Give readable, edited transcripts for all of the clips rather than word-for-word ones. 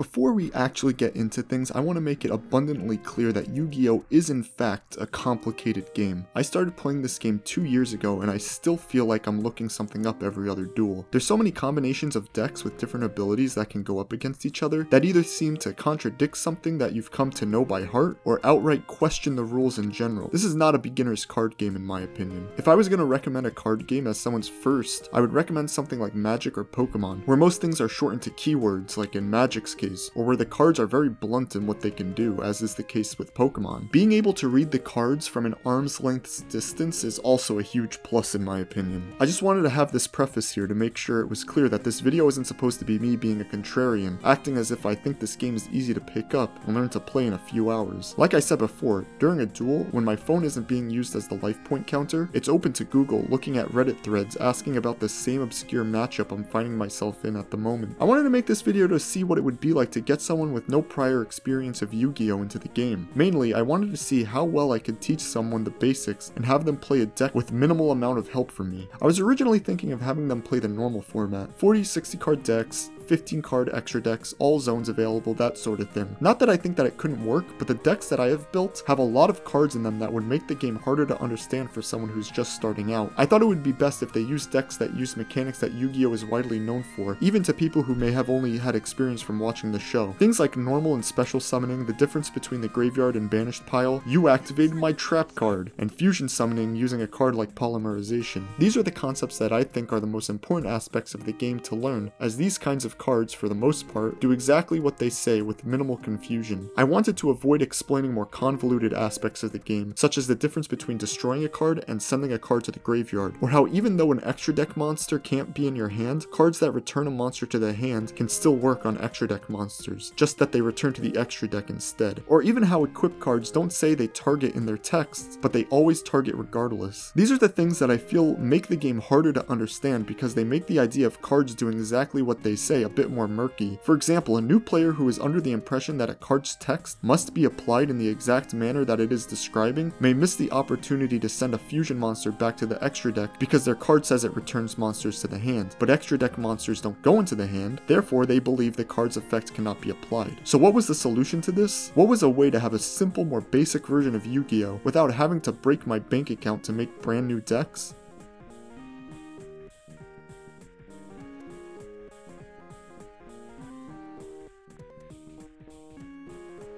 Before we actually get into things, I want to make it abundantly clear that Yu-Gi-Oh! Is in fact a complicated game. I started playing this game 2 years ago and I still feel like I'm looking something up every other duel. There's so many combinations of decks with different abilities that can go up against each other that either seem to contradict something that you've come to know by heart or outright question the rules in general. This is not a beginner's card game in my opinion. If I was going to recommend a card game as someone's first, I would recommend something like Magic or Pokemon, where most things are shortened to keywords like in Magic's case, or where the cards are very blunt in what they can do, as is the case with Pokemon. Being able to read the cards from an arm's length distance is also a huge plus in my opinion. I just wanted to have this preface here to make sure it was clear that this video isn't supposed to be me being a contrarian, acting as if I think this game is easy to pick up and learn to play in a few hours. Like I said before, during a duel, when my phone isn't being used as the life point counter, it's open to Google looking at Reddit threads asking about the same obscure matchup I'm finding myself in at the moment. I wanted to make this video to see what it would be like to get someone with no prior experience of Yu-Gi-Oh! Into the game. Mainly, I wanted to see how well I could teach someone the basics and have them play a deck with minimal amount of help from me. I was originally thinking of having them play the normal format, 40-60 card decks, 15 card extra decks, all zones available, that sort of thing. Not that I think that it couldn't work, but the decks that I have built have a lot of cards in them that would make the game harder to understand for someone who's just starting out. I thought it would be best if they used decks that use mechanics that Yu-Gi-Oh! Is widely known for, even to people who may have only had experience from watching the show. Things like normal and special summoning, the difference between the graveyard and banished pile, you activated my trap card, and fusion summoning using a card like polymerization. These are the concepts that I think are the most important aspects of the game to learn, as these kinds of cards, for the most part, do exactly what they say with minimal confusion. I wanted to avoid explaining more convoluted aspects of the game, such as the difference between destroying a card and sending a card to the graveyard, or how even though an extra deck monster can't be in your hand, cards that return a monster to the hand can still work on extra deck monsters, just that they return to the extra deck instead. Or even how equip cards don't say they target in their texts, but they always target regardless. These are the things that I feel make the game harder to understand because they make the idea of cards doing exactly what they say a bit more murky. For example, a new player who is under the impression that a card's text must be applied in the exact manner that it is describing may miss the opportunity to send a fusion monster back to the extra deck because their card says it returns monsters to the hand, but extra deck monsters don't go into the hand, therefore they believe the card's effect cannot be applied. So what was the solution to this? What was a way to have a simple, more basic version of Yu-Gi-Oh! Without having to break my bank account to make brand new decks?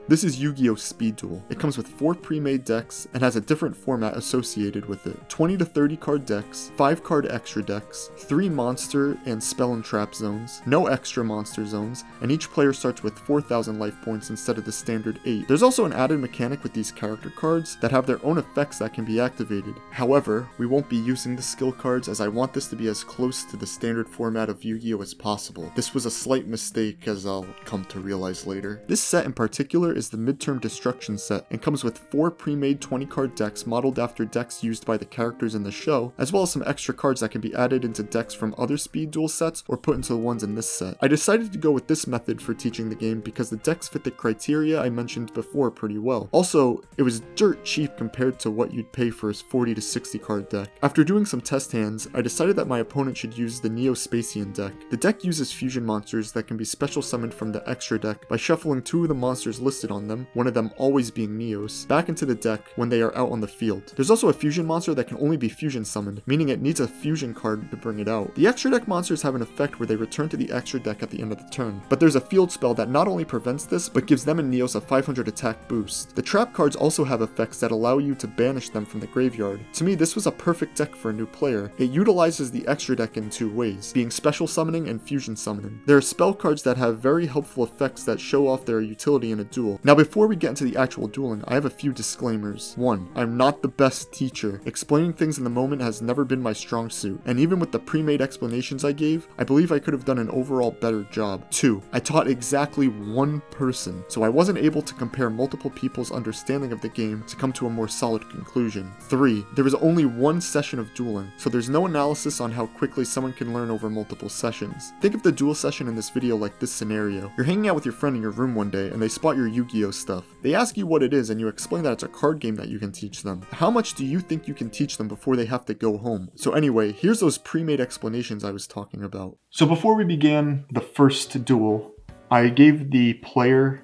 This is Yu-Gi-Oh! Speed Duel. It comes with 4 pre-made decks and has a different format associated with it. 20 to 30 card decks, 5 card extra decks, 3 monster and spell and trap zones, no extra monster zones, and each player starts with 4,000 life points instead of the standard 8. There's also an added mechanic with these character cards that have their own effects that can be activated. However, we won't be using the skill cards as I want this to be as close to the standard format of Yu-Gi-Oh! As possible. This was a slight mistake as I'll come to realize later. This set in particular is the Midterm Destruction set and comes with 4 pre-made 20 card decks modeled after decks used by the characters in the show, as well as some extra cards that can be added into decks from other Speed Duel sets or put into the ones in this set. I decided to go with this method for teaching the game because the decks fit the criteria I mentioned before pretty well. Also, it was dirt cheap compared to what you'd pay for a 40 to 60 card deck. After doing some test hands, I decided that my opponent should use the Neo-Spacian deck. The deck uses fusion monsters that can be special summoned from the extra deck by shuffling 2 of the monsters listed on them, one of them always being Neos, back into the deck when they are out on the field. There's also a fusion monster that can only be fusion summoned, meaning it needs a fusion card to bring it out. The extra deck monsters have an effect where they return to the extra deck at the end of the turn, but there's a field spell that not only prevents this, but gives them and Neos a 500 attack boost. The trap cards also have effects that allow you to banish them from the graveyard. To me, this was a perfect deck for a new player. It utilizes the extra deck in 2 ways, being special summoning and fusion summoning. There are spell cards that have very helpful effects that show off their utility in a duel. Now before we get into the actual dueling, I have a few disclaimers. 1. I'm not the best teacher. Explaining things in the moment has never been my strong suit, and even with the pre-made explanations I gave, I believe I could have done an overall better job. 2. I taught exactly one person, so I wasn't able to compare multiple people's understanding of the game to come to a more solid conclusion. 3. There was only one session of dueling, so there's no analysis on how quickly someone can learn over multiple sessions. Think of the duel session in this video like this scenario. You're hanging out with your friend in your room one day, and they spot your Yu-Gi-Oh! Stuff. They ask you what it is and you explain that it's a card game that you can teach them. How much do you think you can teach them before they have to go home? So anyway, here's those pre-made explanations I was talking about. So before we began the first duel, I gave the player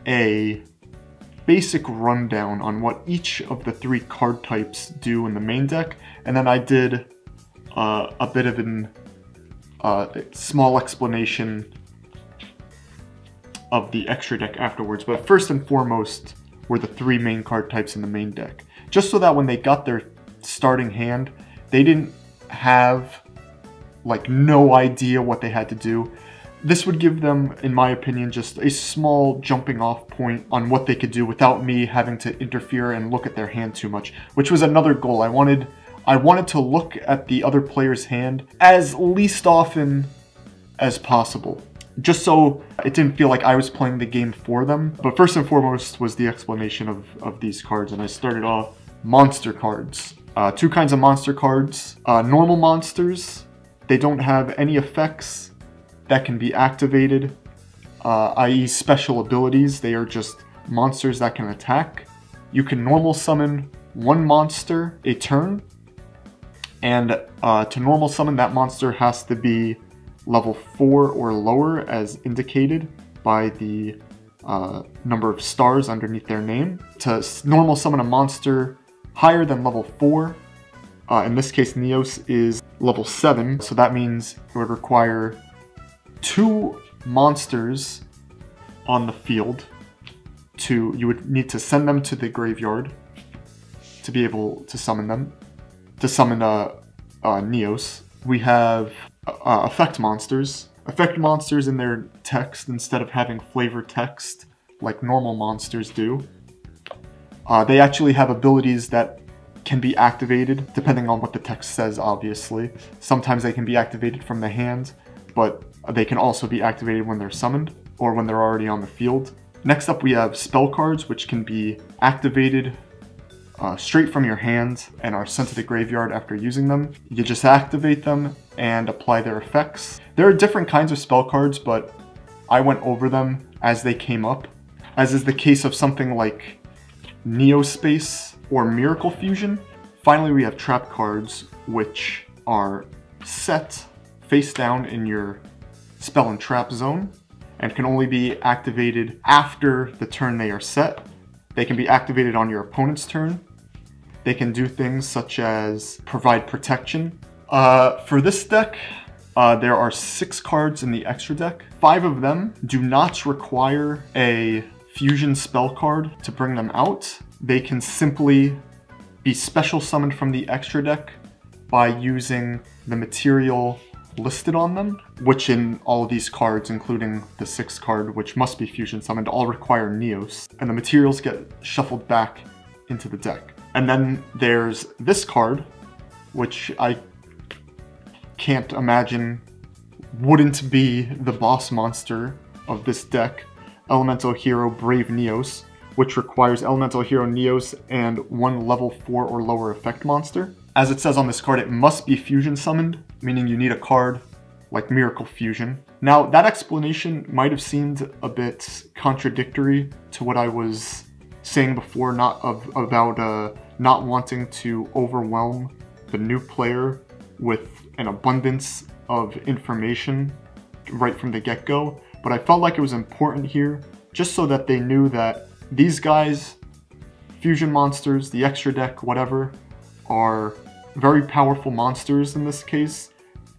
a basic rundown on what each of the 3 card types do in the main deck, and then I did a bit of a small explanation of the extra deck afterwards. But first and foremost were the 3 main card types in the main deck, just so that when they got their starting hand, they didn't have like no idea what they had to do. This would give them, in my opinion, just a small jumping off point on what they could do without me having to interfere and look at their hand too much, which was another goal. I wanted to look at the other player's hand as least often as possible, just so it didn't feel like I was playing the game for them. But first and foremost was the explanation of these cards, and I started off monster cards. 2 kinds of monster cards. Normal monsters, they don't have any effects that can be activated, i.e. special abilities. They are just monsters that can attack. You can normal summon 1 monster a turn, and to normal summon, that monster has to be level 4 or lower, as indicated by the number of stars underneath their name. To normal summon a monster higher than level 4, in this case Neos is level 7, so that means it would require 2 monsters on the field. You would need to send them to the graveyard to be able to summon them. To summon Neos. We have effect monsters. Effect monsters in their text, instead of having flavor text like normal monsters do, they actually have abilities that can be activated depending on what the text says, obviously. Sometimes they can be activated from the hand, but they can also be activated when they're summoned or when they're already on the field. Next up we have spell cards, which can be activated straight from your hand and are sent to the graveyard after using them. You just activate them and apply their effects. There are different kinds of spell cards, but I went over them as they came up, as is the case of something like Neospace or Miracle Fusion. Finally, we have trap cards, which are set face down in your spell and trap zone and can only be activated after the turn they are set. They can be activated on your opponent's turn. They can do things such as provide protection. For this deck, there are 6 cards in the extra deck. 5 of them do not require a fusion spell card to bring them out. They can simply be special summoned from the extra deck by using the material listed on them, which in all of these cards, including the 6th card, which must be fusion summoned, all require Neos, and the materials get shuffled back into the deck. And then there's this card, which I can't imagine wouldn't be the boss monster of this deck, Elemental Hero Brave Neos, which requires Elemental Hero Neos and 1 level 4 or lower effect monster. As it says on this card, it must be fusion summoned, meaning you need a card like Miracle Fusion. Now, that explanation might have seemed a bit contradictory to what I was saying before, about not wanting to overwhelm the new player with an abundance of information right from the get-go, but I felt like it was important here just so that they knew that these guys, fusion monsters, the extra deck, whatever, are very powerful monsters in this case,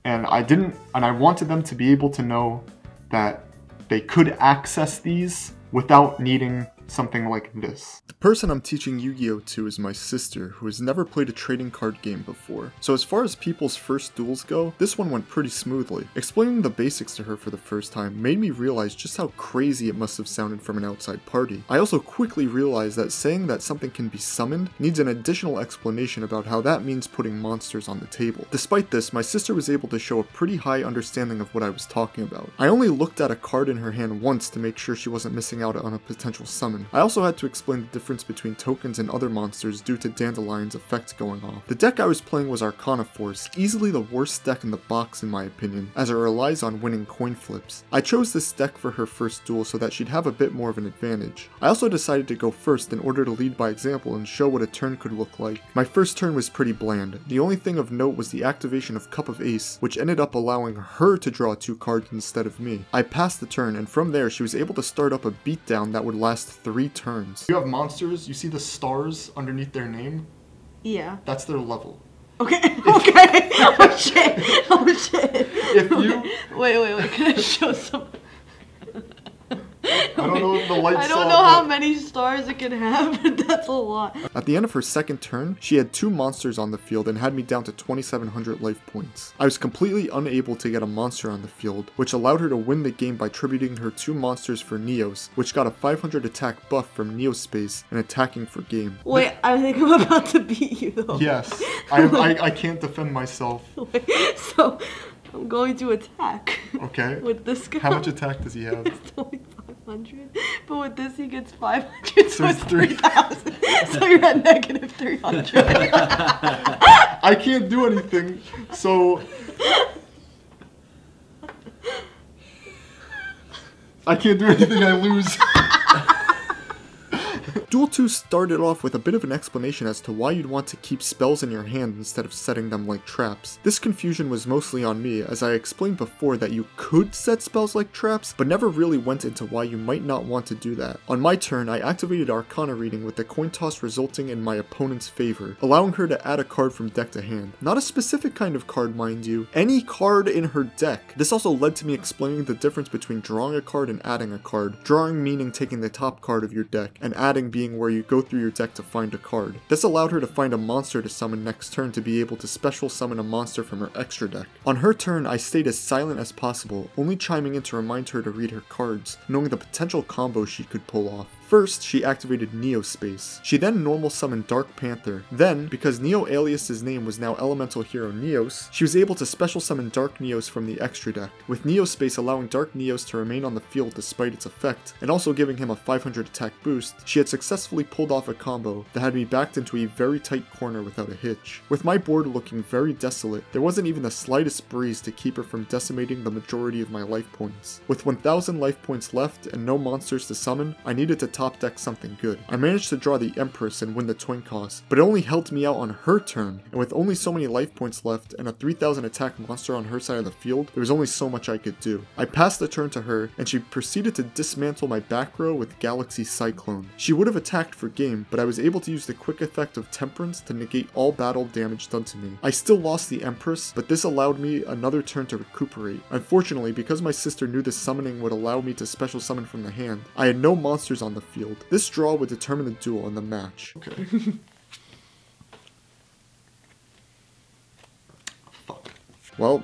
and I wanted them to be able to know that they could access these without needing something like this. The person I'm teaching Yu-Gi-Oh! To is my sister, who has never played a trading card game before. So as far as people's first duels go, this one went pretty smoothly. Explaining the basics to her for the first time made me realize just how crazy it must have sounded from an outside party. I also quickly realized that saying that something can be summoned needs an additional explanation about how that means putting monsters on the table. Despite this, my sister was able to show a pretty high understanding of what I was talking about. I only looked at a card in her hand once to make sure she wasn't missing out on a potential summon, summon. I also had to explain the difference between tokens and other monsters due to Dandelion's effect going off. The deck I was playing was Arcana Force, easily the worst deck in the box in my opinion, as it relies on winning coin flips. I chose this deck for her first duel so that she'd have a bit more of an advantage. I also decided to go first in order to lead by example and show what a turn could look like. My first turn was pretty bland. The only thing of note was the activation of Cup of Ace, which ended up allowing her to draw 2 cards instead of me. I passed the turn, and from there she was able to start up a beatdown that would last 3 turns. You have monsters, you see the stars underneath their name? Yeah. That's their level. Okay, okay. Oh shit, oh shit. If you... Wait, can I show some? I don't know if the lights I don't know how many stars it can have, but that's a lot. At the end of her second turn, she had 2 monsters on the field and had me down to 2,700 life points. I was completely unable to get a monster on the field, which allowed her to win the game by tributing her 2 monsters for Neos, which got a 500 attack buff from Neospace and attacking for game. Wait, I think I'm about to beat you though. Yes, I can't defend myself. Wait, so I'm going to attack. Okay. With this guy. How much attack does he have? It's only 500, but with this he gets 500, so it's 3,000. So you're at negative 300. I can't do anything, so... I can't do anything, I lose. Duel 2 started off with a bit of an explanation as to why you'd want to keep spells in your hand instead of setting them like traps. This confusion was mostly on me, as I explained before that you could set spells like traps, but never really went into why you might not want to do that. On my turn, I activated Arcana Reading with the coin toss resulting in my opponent's favor, allowing her to add a card from deck to hand. Not a specific kind of card, mind you, any card in her deck. This also led to me explaining the difference between drawing a card and adding a card. Drawing meaning taking the top card of your deck, and adding being where you go through your deck to find a card. This allowed her to find a monster to summon next turn to be able to special summon a monster from her extra deck. On her turn, I stayed as silent as possible, only chiming in to remind her to read her cards, knowing the potential combos she could pull off. First, she activated Neospace. She then normal summoned Dark Panther. Then, because Neo Alias's name was now Elemental Hero Neos, she was able to special summon Dark Neos from the extra deck, with Neospace allowing Dark Neos to remain on the field despite its effect, and also giving him a 500 attack boost. She had successfully pulled off a combo that had me backed into a very tight corner without a hitch. With my board looking very desolate, there wasn't even the slightest breeze to keep her from decimating the majority of my life points. With 1,000 life points left and no monsters to summon, I needed to top deck something good. I managed to draw the Empress and win the Twin Cost, but it only helped me out on her turn, and with only so many life points left and a 3,000 attack monster on her side of the field, there was only so much I could do. I passed the turn to her, and she proceeded to dismantle my back row with Galaxy Cyclone. She would have attacked for game, but I was able to use the quick effect of Temperance to negate all battle damage done to me. I still lost the Empress, but this allowed me another turn to recuperate. Unfortunately, because my sister knew this summoning would allow me to special summon from the hand, I had no monsters on the field. This draw would determine the duel and the match. Okay. Fuck. Well,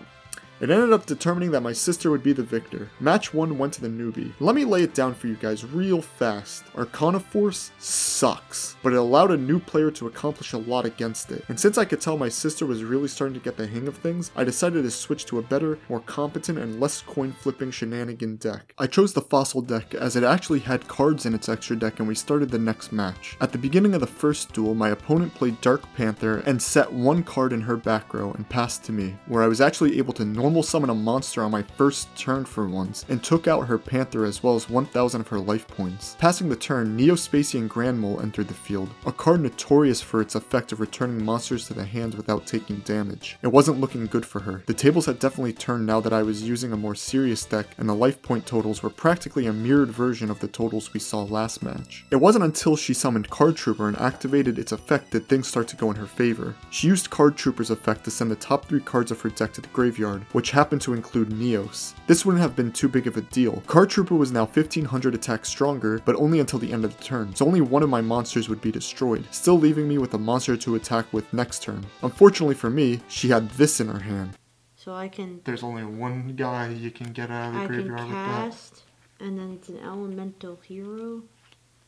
it ended up determining that my sister would be the victor. Match 1 went to the newbie. Let me lay it down for you guys real fast. Arcana Force sucks, but it allowed a new player to accomplish a lot against it. And since I could tell my sister was really starting to get the hang of things, I decided to switch to a better, more competent, and less coin-flipping shenanigan deck. I chose the Fossil deck as it actually had cards in its extra deck, and we started the next match. At the beginning of the first duel, my opponent played Dark Panther and set 1 card in her back row and passed to me, where I was actually able to normal summon a monster on my first turn for once, and took out her Panther as well as 1,000 of her life points. Passing the turn, Neospace and Grand Mole entered the field, a card notorious for its effect of returning monsters to the hand without taking damage. It wasn't looking good for her. The tables had definitely turned now that I was using a more serious deck, and the life point totals were practically a mirrored version of the totals we saw last match. It wasn't until she summoned Card Trooper and activated its effect did things start to go in her favor. She used Card Trooper's effect to send the top 3 cards of her deck to the graveyard, which happened to include Neos. This wouldn't have been too big of a deal. Card Trooper was now 1,500 attack stronger, but only until the end of the turn, so only one of my monsters would be destroyed, still leaving me with a monster to attack with next turn. Unfortunately for me, she had this in her hand. So I can... There's only one guy you can get out of the graveyard with that. I can cast, and then it's an Elemental Hero,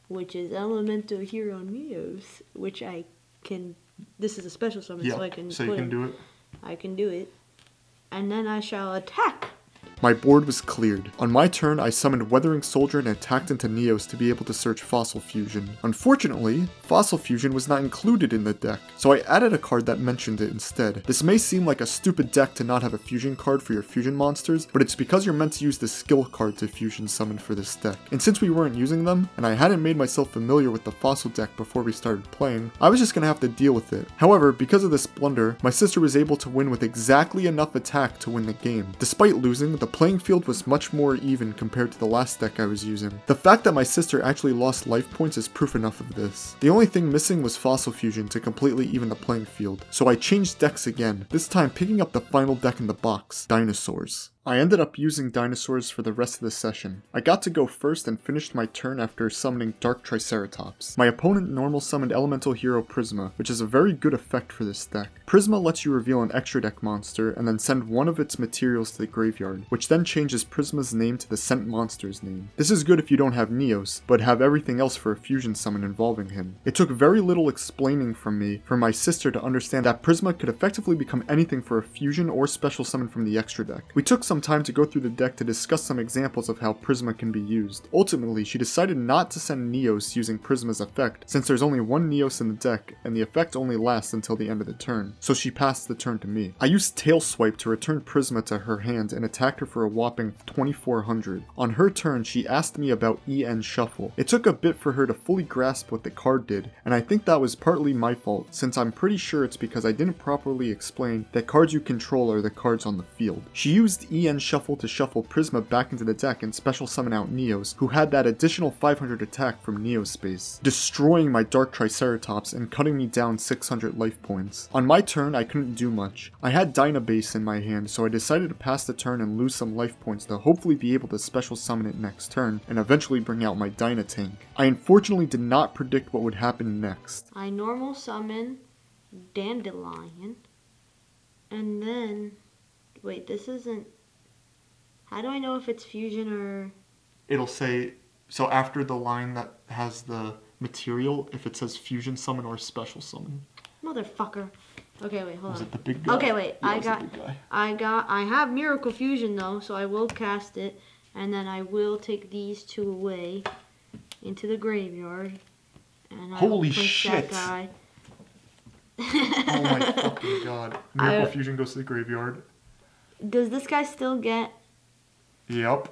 which is Elemental Hero Neos, which I can... This is a special summon, yeah, so I can so you can do it. I can do it. And then I shall attack. My board was cleared. On my turn, I summoned Weathering Soldier and attacked into Neos to be able to search Fossil Fusion. Unfortunately, Fossil Fusion was not included in the deck, so I added a card that mentioned it instead. This may seem like a stupid deck to not have a fusion card for your fusion monsters, but it's because you're meant to use the skill card to fusion summon for this deck. And since we weren't using them, and I hadn't made myself familiar with the Fossil deck before we started playing, I was just gonna have to deal with it. However, because of this blunder, my sister was able to win with exactly enough attack to win the game. Despite losing, the playing field was much more even compared to the last deck I was using. The fact that my sister actually lost life points is proof enough of this. The only thing missing was Fossil Fusion to completely even the playing field, so I changed decks again, this time picking up the final deck in the box, Dinosaurs. I ended up using Dinosaurs for the rest of the session. I got to go first and finished my turn after summoning Dark Triceratops. My opponent normal summoned Elemental Hero Prisma, which is a very good effect for this deck. Prisma lets you reveal an extra deck monster and then send one of its materials to the graveyard, which then changes Prisma's name to the sent monster's name. This is good if you don't have Neos, but have everything else for a fusion summon involving him. It took very little explaining from me for my sister to understand that Prisma could effectively become anything for a fusion or special summon from the extra deck. We took some time to go through the deck to discuss some examples of how Prisma can be used. Ultimately, she decided not to send Neos using Prisma's effect, since there's only one Neos in the deck, and the effect only lasts until the end of the turn, so she passed the turn to me. I used Tail Swipe to return Prisma to her hand and attacked her for a whopping 2400. On her turn, she asked me about EN Shuffle. It took a bit for her to fully grasp what the card did, and I think that was partly my fault, since I'm pretty sure it's because I didn't properly explain that cards you control are the cards on the field. She used EN Shuffle to shuffle Prisma back into the deck and special summon out Neos, who had that additional 500 attack from Neospace, destroying my Dark Triceratops and cutting me down 600 life points. On my turn, I couldn't do much. I had Dynabase in my hand, so I decided to pass the turn and lose some life points to hopefully be able to special summon it next turn and eventually bring out my Dynatank. I unfortunately did not predict what would happen next. I normal summon Dandelion, and then, wait, this isn't, how do I know if it's fusion or... It'll say, so after the line that has the material, if it says fusion summon or special summon. Motherfucker. Okay, wait, hold on. Was it the big guy? Okay, wait, Yeah, I have Miracle Fusion though, so I will cast it, and then I will take these two away into the graveyard, and I Holy will punch shit. that guy. Oh my fucking god. Miracle Fusion goes to the graveyard. Does this guy still get... Yep.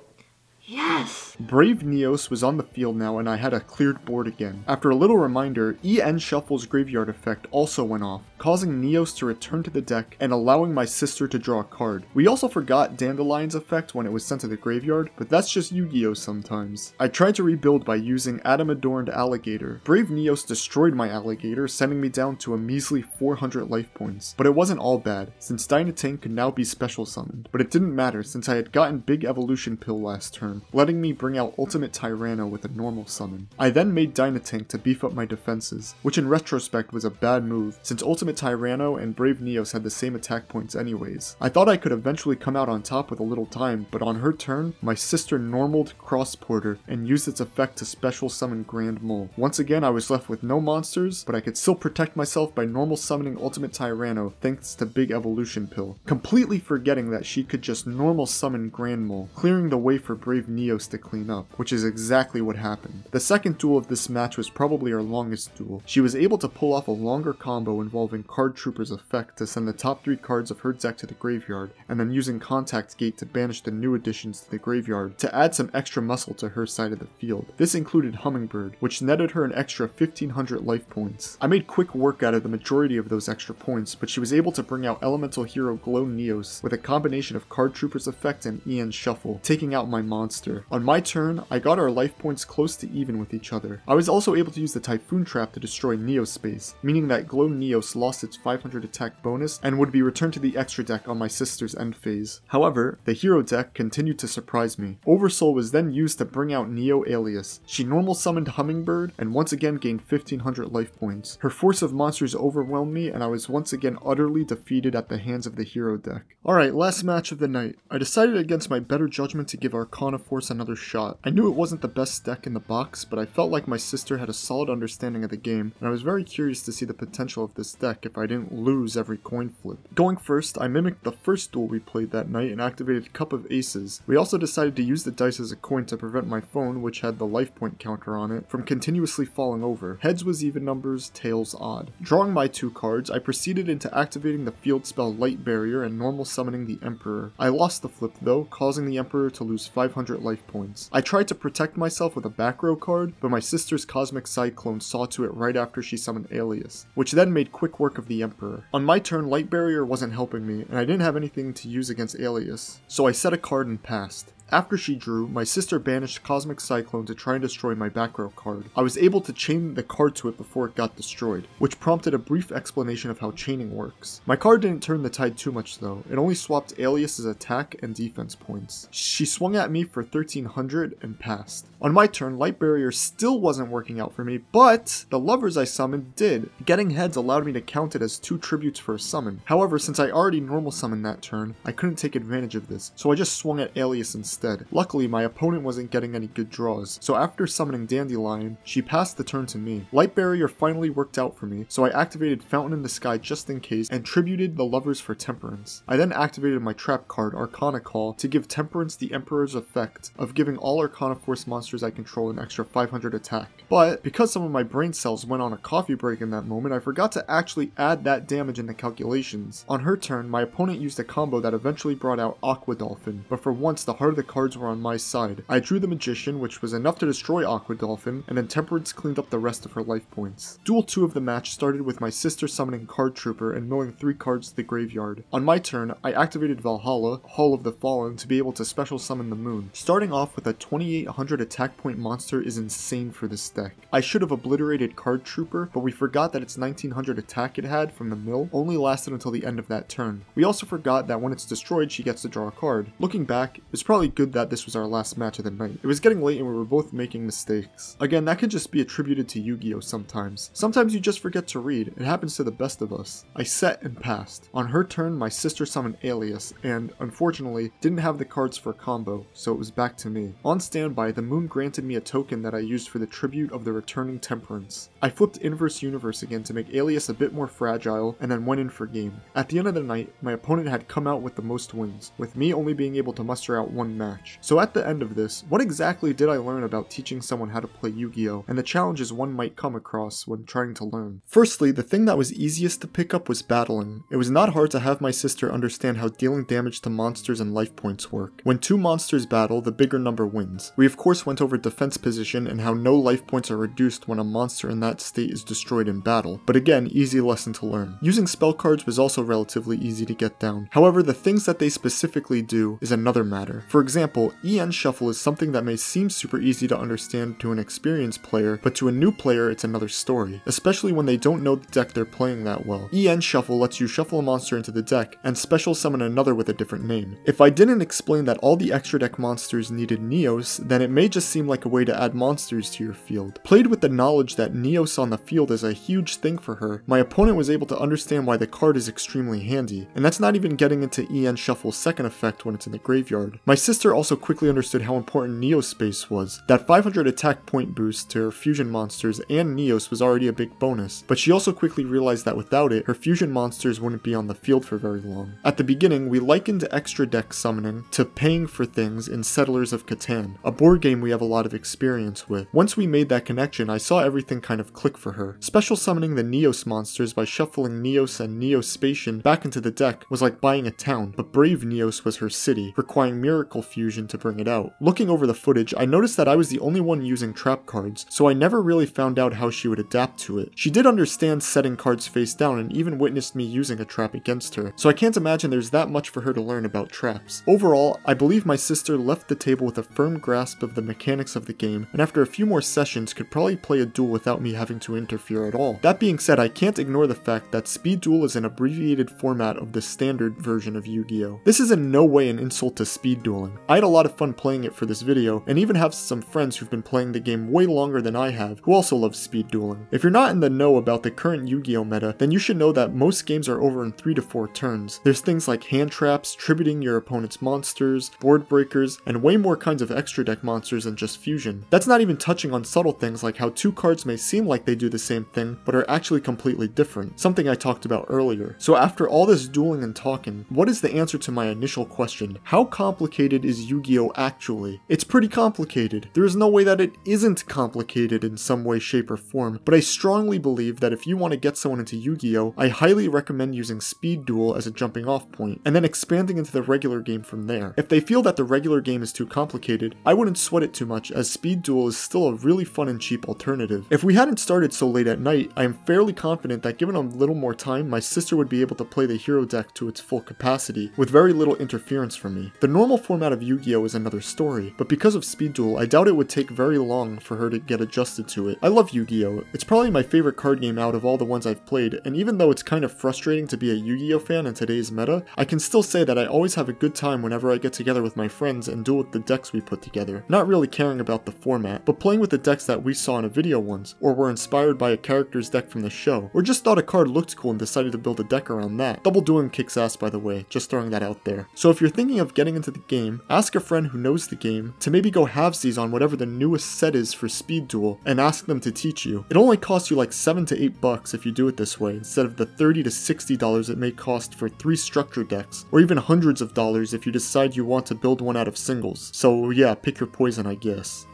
Yes! Brave Neos was on the field now and I had a cleared board again. After a little reminder, EN Shuffle's graveyard effect also went off, causing Neos to return to the deck and allowing my sister to draw a card. We also forgot Dandelion's effect when it was sent to the graveyard, but that's just Yu-Gi-Oh! Sometimes. I tried to rebuild by using Adam Adorned Alligator. Brave Neos destroyed my alligator, sending me down to a measly 400 life points. But it wasn't all bad, since Dynatank could now be special summoned. But it didn't matter since I had gotten Big Evolution Pill last turn, letting me bring out Ultimate Tyranno with a normal summon. I then made Dynatank to beef up my defenses, which in retrospect was a bad move, since Ultimate Tyranno and Brave Neos had the same attack points anyways. I thought I could eventually come out on top with a little time, but on her turn, my sister normaled Cross Porter and used its effect to special summon Grand Mole. Once again, I was left with no monsters, but I could still protect myself by normal summoning Ultimate Tyranno thanks to Big Evolution Pill, completely forgetting that she could just normal summon Grand Mole, clearing the way for Brave Neos to clean up, which is exactly what happened. The second duel of this match was probably our longest duel. She was able to pull off a longer combo involving Card Trooper's effect to send the top 3 cards of her deck to the graveyard, and then using Contact Gate to banish the new additions to the graveyard to add some extra muscle to her side of the field. This included Hummingbird, which netted her an extra 1500 life points. I made quick work out of the majority of those extra points, but she was able to bring out Elemental Hero Glow Neos with a combination of Card Trooper's effect and EN Shuffle, taking out my monster. On my turn, I got our life points close to even with each other. I was also able to use the Typhoon Trap to destroy Neospace, meaning that Glow Neos lost its 500 attack bonus and would be returned to the extra deck on my sister's end phase. However, the hero deck continued to surprise me. Oversoul was then used to bring out Neo Alias. She normal summoned Hummingbird and once again gained 1500 life points. Her force of monsters overwhelmed me and I was once again utterly defeated at the hands of the hero deck. Alright, last match of the night. I decided against my better judgment to give Arcana Force another shot. I knew it wasn't the best deck in the box, but I felt like my sister had a solid understanding of the game, and I was very curious to see the potential of this deck back if I didn't lose every coin flip. Going first, I mimicked the first duel we played that night and activated Cup of Aces. We also decided to use the dice as a coin to prevent my phone, which had the life point counter on it, from continuously falling over. Heads was even numbers, tails odd. Drawing my 2 cards, I proceeded into activating the field spell Light Barrier and normal summoning the Emperor. I lost the flip though, causing the Emperor to lose 500 life points. I tried to protect myself with a back row card, but my sister's Cosmic Cyclone saw to it right after she summoned Alias, which then made quick work of the Emperor. On my turn, Light Barrier wasn't helping me, and I didn't have anything to use against Alias, so I set a card and passed. After she drew, my sister banished Cosmic Cyclone to try and destroy my back row card. I was able to chain the card to it before it got destroyed, which prompted a brief explanation of how chaining works. My card didn't turn the tide too much though, it only swapped Alias's attack and defense points. She swung at me for 1300 and passed. On my turn, Light Barrier still wasn't working out for me, but the lovers I summoned did. Getting heads allowed me to count it as 2 tributes for a summon. However, since I already normal summoned that turn, I couldn't take advantage of this, so I just swung at Alias instead. Luckily, my opponent wasn't getting any good draws, so after summoning Dandelion, she passed the turn to me. Light Barrier finally worked out for me, so I activated Fountain in the Sky just in case and tributed the lovers for Temperance. I then activated my trap card, Arcana Call, to give Temperance the Emperor's effect of giving all Arcana Force monsters I control an extra 500 attack. But because some of my brain cells went on a coffee break in that moment, I forgot to actually add that damage in the calculations. On her turn, my opponent used a combo that eventually brought out Aqua Dolphin, but for once the heart of the cards were on my side. I drew the Magician, which was enough to destroy Aqua Dolphin, and then Temperance cleaned up the rest of her life points. Duel 2 of the match started with my sister summoning Card Trooper and milling 3 cards to the graveyard. On my turn, I activated Valhalla, Hall of the Fallen, to be able to special summon the Moon. Starting off with a 2800 attack point monster is insane for this deck. I should have obliterated Card Trooper, but we forgot that its 1900 attack it had from the mill only lasted until the end of that turn. We also forgot that when it's destroyed, she gets to draw a card. Looking back, it's probably good that this was our last match of the night. It was getting late and we were both making mistakes. Again, that could just be attributed to Yu-Gi-Oh! Sometimes. Sometimes you just forget to read. It happens to the best of us. I set and passed. On her turn, my sister summoned Alias, and unfortunately, didn't have the cards for a combo, so it was back to me. On standby, the Moon granted me a token that I used for the tribute of the returning Temperance. I flipped Inverse Universe again to make Alias a bit more fragile, and then went in for game. At the end of the night, my opponent had come out with the most wins, with me only being able to muster out 1 match. So at the end of this, what exactly did I learn about teaching someone how to play Yu-Gi-Oh! And the challenges one might come across when trying to learn? Firstly, the thing that was easiest to pick up was battling. It was not hard to have my sister understand how dealing damage to monsters and life points work. When 2 monsters battle, the bigger number wins. We of course went over defense position and how no life points are reduced when a monster in that state is destroyed in battle, but again, easy lesson to learn. Using spell cards was also relatively easy to get down. However, the things that they specifically do is another matter. For example, EN Shuffle is something that may seem super easy to understand to an experienced player, but to a new player it's another story, especially when they don't know the deck they're playing that well. EN Shuffle lets you shuffle a monster into the deck and special summon another with a different name. If I didn't explain that all the extra deck monsters needed Neos, then it may just seem like a way to add monsters to your field. Played with the knowledge that Neos on the field is a huge thing for her, my opponent was able to understand why the card is extremely handy, and that's not even getting into EN Shuffle's second effect when it's in the graveyard. My sister also quickly understood how important Neo space was. That 500 attack point boost to her fusion monsters and Neos was already a big bonus, but she also quickly realized that without it, her fusion monsters wouldn't be on the field for very long. At the beginning, we likened extra deck summoning to paying for things in Settlers of Catan, a board game we have a lot of experience with. Once we made that connection, I saw everything kind of click for her. Special summoning the Neos monsters by shuffling Neos and Neospatian back into the deck was like buying a town, but Brave Neos was her city, requiring Miracle Fusion to bring it out. Looking over the footage, I noticed that I was the only one using trap cards, so I never really found out how she would adapt to it. She did understand setting cards face down and even witnessed me using a trap against her, so I can't imagine there's that much for her to learn about traps. Overall, I believe my sister left the table with a firm grasp of the mechanics of the game, and after a few more sessions could probably play a duel without me having to interfere at all. That being said, I can't ignore the fact that Speed Duel is an abbreviated format of the standard version of Yu-Gi-Oh! This is in no way an insult to speed dueling. I had a lot of fun playing it for this video, and even have some friends who've been playing the game way longer than I have, who also love speed dueling. If you're not in the know about the current Yu-Gi-Oh meta, then you should know that most games are over in 3 to 4 turns. There's things like hand traps, tributing your opponent's monsters, board breakers, and way more kinds of extra deck monsters than just fusion. That's not even touching on subtle things like how 2 cards may seem like they do the same thing, but are actually completely different, something I talked about earlier. So after all this dueling and talking, what is the answer to my initial question? How complicated is Yu-Gi-Oh actually? It's pretty complicated. There is no way that it isn't complicated in some way, shape, or form, but I strongly believe that if you want to get someone into Yu-Gi-Oh, I highly recommend using Speed Duel as a jumping off point, and then expanding into the regular game from there. If they feel that the regular game is too complicated, I wouldn't sweat it too much, as Speed Duel is still a really fun and cheap alternative. If we hadn't started so late at night, I am fairly confident that given a little more time, my sister would be able to play the hero deck to its full capacity, with very little interference from me. The normal format of Yu-Gi-Oh is another story, but because of Speed Duel, I doubt it would take very long for her to get adjusted to it. I love Yu-Gi-Oh! It's probably my favorite card game out of all the ones I've played, and even though it's kind of frustrating to be a Yu-Gi-Oh fan in today's meta, I can still say that I always have a good time whenever I get together with my friends and duel with the decks we put together. Not really caring about the format, but playing with the decks that we saw in a video once, or were inspired by a character's deck from the show, or just thought a card looked cool and decided to build a deck around that. Double dueling kicks ass, by the way, just throwing that out there. So if you're thinking of getting into the game, ask a friend who knows the game to maybe go halvesies on whatever the newest set is for Speed Duel and ask them to teach you. It only costs you like $7 to $8 if you do it this way, instead of the $30 to $60 it may cost for 3 structure decks, or even hundreds of dollars if you decide you want to build one out of singles. So yeah, pick your poison, I guess.